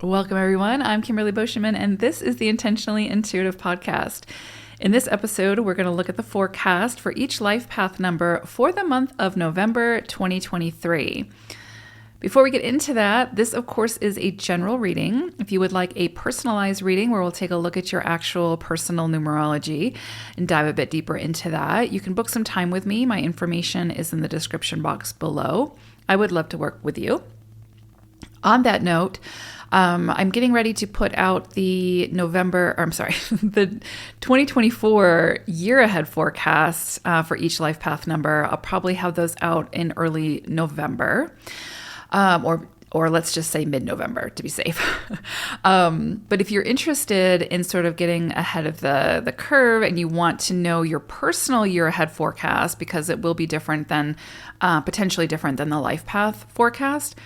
Welcome, everyone. I'm Kimberly Boschman, and this is the Intentionally Intuitive Podcast. In this episode, we're going to look at the forecast for each life path number for the month of November 2023. Before we get into that, this, of course, is a general reading. If you would like a personalized reading where we'll take a look at your actual personal numerology and dive a bit deeper into that, you can book some time with me. My information is in the description box below. I would love to work with you. On that note, I'm getting ready to put out the the 2024 year ahead forecast for each life path number. I'll probably have those out in early November. Or let's just say mid-November to be safe. But if you're interested in sort of getting ahead of the curve and you want to know your personal year ahead forecast, because it will be different than, potentially different than the life path forecast.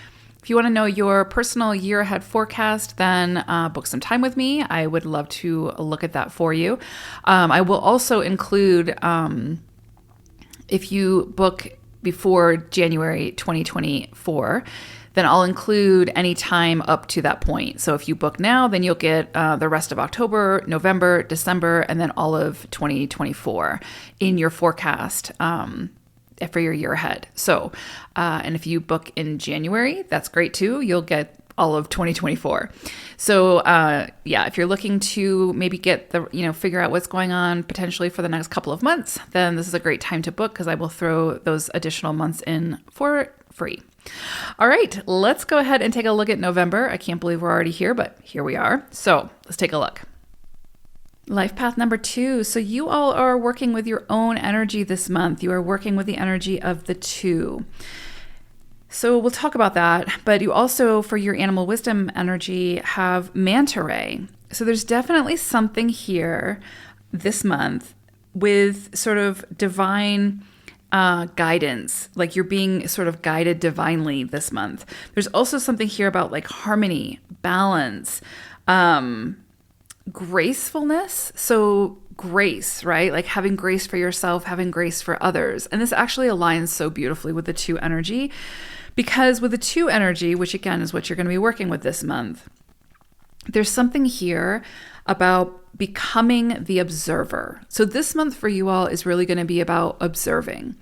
If you want to know your personal year ahead forecast, then book some time with me. I would love to look at that for you. I will also include, if you book before January 2024, then I'll include any time up to that point. So if you book now, then you'll get the rest of October, November, December, and then all of 2024 in your forecast for your year ahead. So, and if you book in January, that's great too. You'll get all of 2024. So, if you're looking to maybe get figure out what's going on potentially for the next couple of months, then this is a great time to book because I will throw those additional months in for free. All right, let's go ahead and take a look at November. I can't believe we're already here, but here we are. So let's take a look. Life path number 2. So you all are working with your own energy this month. You are working with the energy of the 2. So we'll talk about that. But you also, for your animal wisdom energy, have manta ray. So there's definitely something here this month with sort of divine guidance, like you're being sort of guided divinely this month. There's also something here about like harmony, balance, gracefulness. So grace, right? Like having grace for yourself, having grace for others. And this actually aligns so beautifully with the 2 energy, because with the 2 energy, which again is what you're going to be working with this month, there's something here about becoming the observer. So this month for you all is really going to be about observing,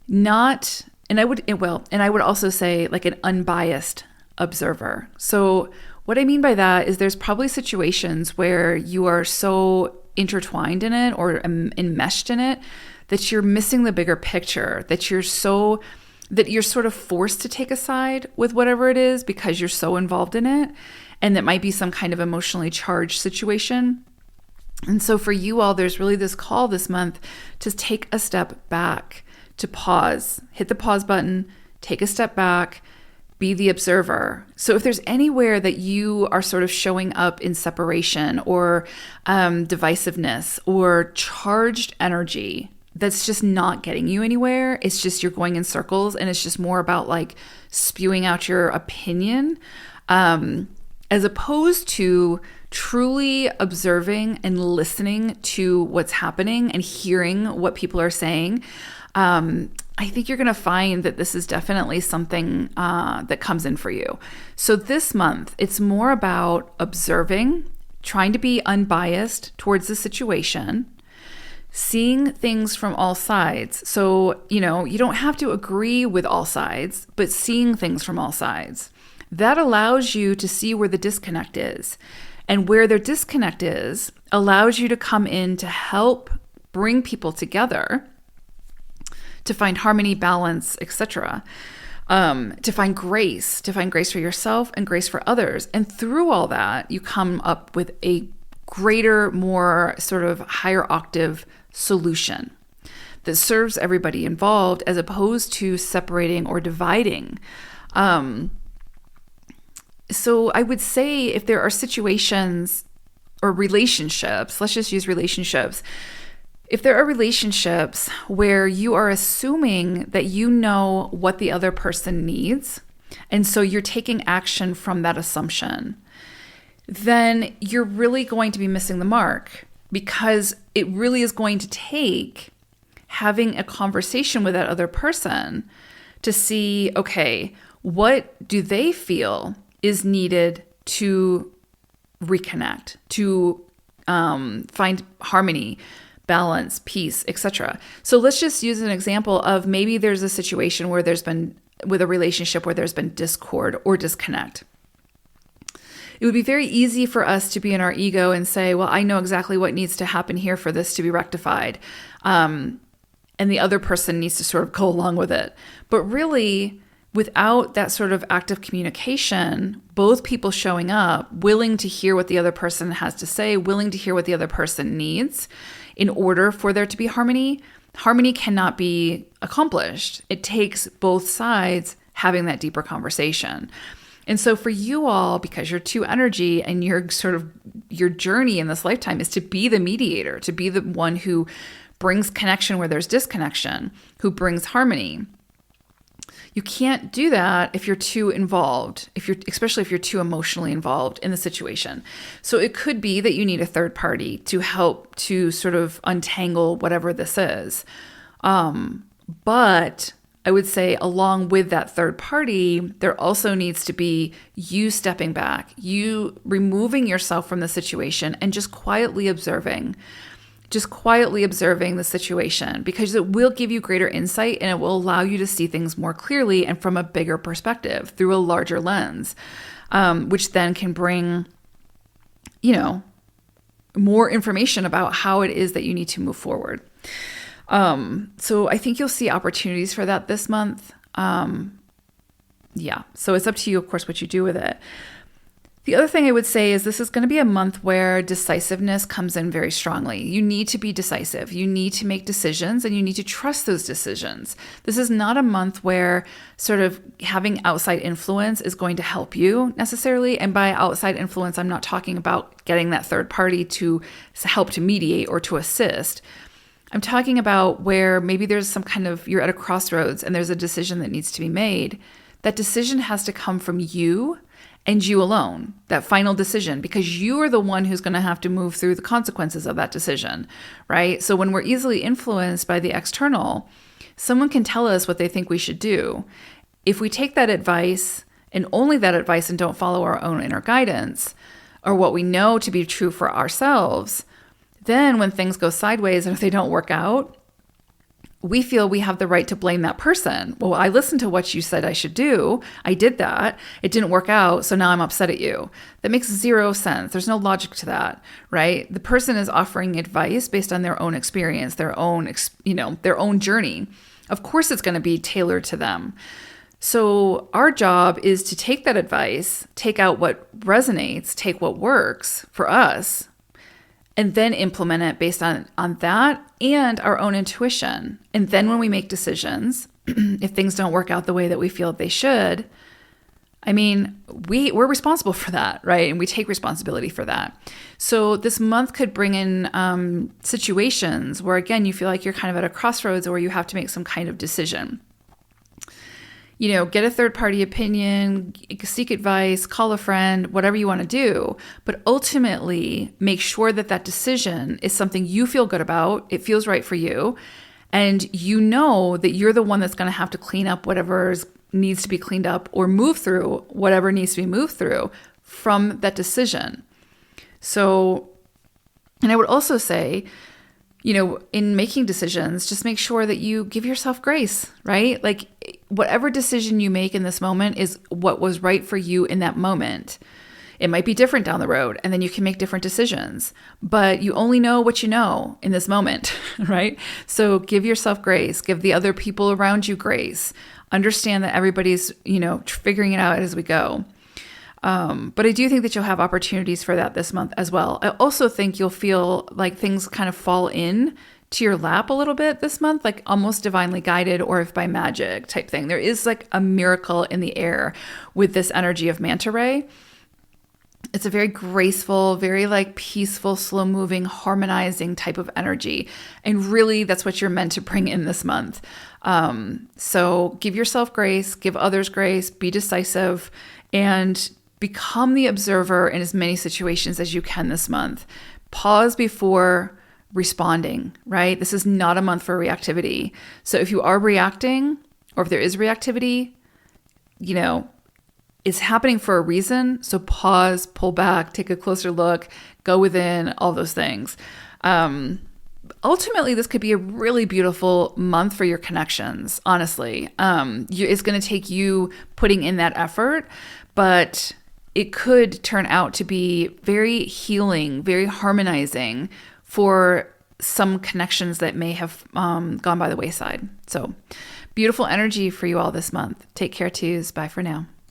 and I would also say like an unbiased observer. So what I mean by that is there's probably situations where you are so intertwined in it or enmeshed in it that you're missing the bigger picture, that you're sort of forced to take a side with whatever it is because you're so involved in it. And that might be some kind of emotionally charged situation. And so for you all, there's really this call this month to take a step back, to pause, hit the pause button, take a step back, be the observer. So if there's anywhere that you are sort of showing up in separation or divisiveness or charged energy that's just not getting you anywhere, it's just you're going in circles and it's just more about like spewing out your opinion, as opposed to truly observing and listening to what's happening and hearing what people are saying. I think you're going to find that this is definitely something that comes in for you. So this month, it's more about observing, trying to be unbiased towards the situation, seeing things from all sides. So, you don't have to agree with all sides, but seeing things from all sides. That allows you to see where the disconnect is. And where their disconnect is allows you to come in to help bring people together, to find harmony, balance, etc., to find grace for yourself and grace for others. And through all that, you come up with a greater, more sort of higher octave solution that serves everybody involved as opposed to separating or dividing. So I would say if there are situations or relationships, let's just use relationships. If there are relationships where you are assuming that you know what the other person needs, and so you're taking action from that assumption, then you're really going to be missing the mark, because it really is going to take having a conversation with that other person to see, okay, what do they feel is needed to reconnect, to find harmony, balance, peace, etc. So let's just use an example of maybe there's a situation where there's been, with a relationship where there's been discord or disconnect. It would be very easy for us to be in our ego and say, well, I know exactly what needs to happen here for this to be rectified. And the other person needs to sort of go along with it. But really, without that sort of active communication, both people showing up, willing to hear what the other person has to say, willing to hear what the other person needs in order for there to be harmony, harmony cannot be accomplished. It takes both sides having that deeper conversation. And so for you all, because you're 2 energy and your journey in this lifetime is to be the mediator, to be the one who brings connection where there's disconnection, who brings harmony. You can't do that if you're too involved, especially if you're too emotionally involved in the situation. So it could be that you need a third party to help to sort of untangle whatever this is. But I would say along with that third party, there also needs to be you stepping back, you removing yourself from the situation and just quietly observing the situation, because it will give you greater insight and it will allow you to see things more clearly and from a bigger perspective through a larger lens, which then can bring, more information about how it is that you need to move forward. So I think you'll see opportunities for that this month. So it's up to you, of course, what you do with it. The other thing I would say is this is going to be a month where decisiveness comes in very strongly. You need to be decisive. You need to make decisions and you need to trust those decisions. This is not a month where sort of having outside influence is going to help you necessarily. And by outside influence, I'm not talking about getting that third party to help to mediate or to assist. I'm talking about where maybe there's some kind of, you're at a crossroads and there's a decision that needs to be made. That decision has to come from you and you alone, that final decision, because you are the one who's going to have to move through the consequences of that decision, right? So when we're easily influenced by the external, someone can tell us what they think we should do. If we take that advice and only that advice and don't follow our own inner guidance or what we know to be true for ourselves, then when things go sideways and if they don't work out, we feel we have the right to blame that person. Well, I listened to what you said I should do. I did that. It didn't work out. So now I'm upset at you. That makes zero sense. There's no logic to that, right? The person is offering advice based on their own experience, their own journey. Of course, it's going to be tailored to them. So our job is to take that advice, take out what resonates, take what works for us, and then implement it based on that and our own intuition. And then when we make decisions, if things don't work out the way that we feel they should, I mean, we're responsible for that, right? And we take responsibility for that. So this month could bring in situations where, again, you feel like you're kind of at a crossroads or you have to make some kind of decision. Get a third-party opinion, seek advice, call a friend, whatever you want to do. But ultimately, make sure that that decision is something you feel good about, it feels right for you, and you know that you're the one that's going to have to clean up whatever needs to be cleaned up or move through whatever needs to be moved through from that decision. So, and I would also say, in making decisions, just make sure that you give yourself grace, right? Like whatever decision you make in this moment is what was right for you in that moment. It might be different down the road and then you can make different decisions, but you only know what you know in this moment, right? So give yourself grace, give the other people around you grace. Understand that everybody's, figuring it out as we go. But I do think that you'll have opportunities for that this month as well. I also think you'll feel like things kind of fall in to your lap a little bit this month, like almost divinely guided or if by magic type thing. There is like a miracle in the air with this energy of manta ray. It's a very graceful, very like peaceful, slow moving, harmonizing type of energy. And really that's what you're meant to bring in this month. So give yourself grace, give others grace, be decisive, and become the observer in as many situations as you can this month. Pause before responding, right? This is not a month for reactivity. So if you are reacting or if there is reactivity, it's happening for a reason. So pause, pull back, take a closer look, go within, all those things. Ultimately, this could be a really beautiful month for your connections, honestly. It's going to take you putting in that effort, but it could turn out to be very healing, very harmonizing for some connections that may have gone by the wayside. So beautiful energy for you all this month. Take care, twos. Bye for now.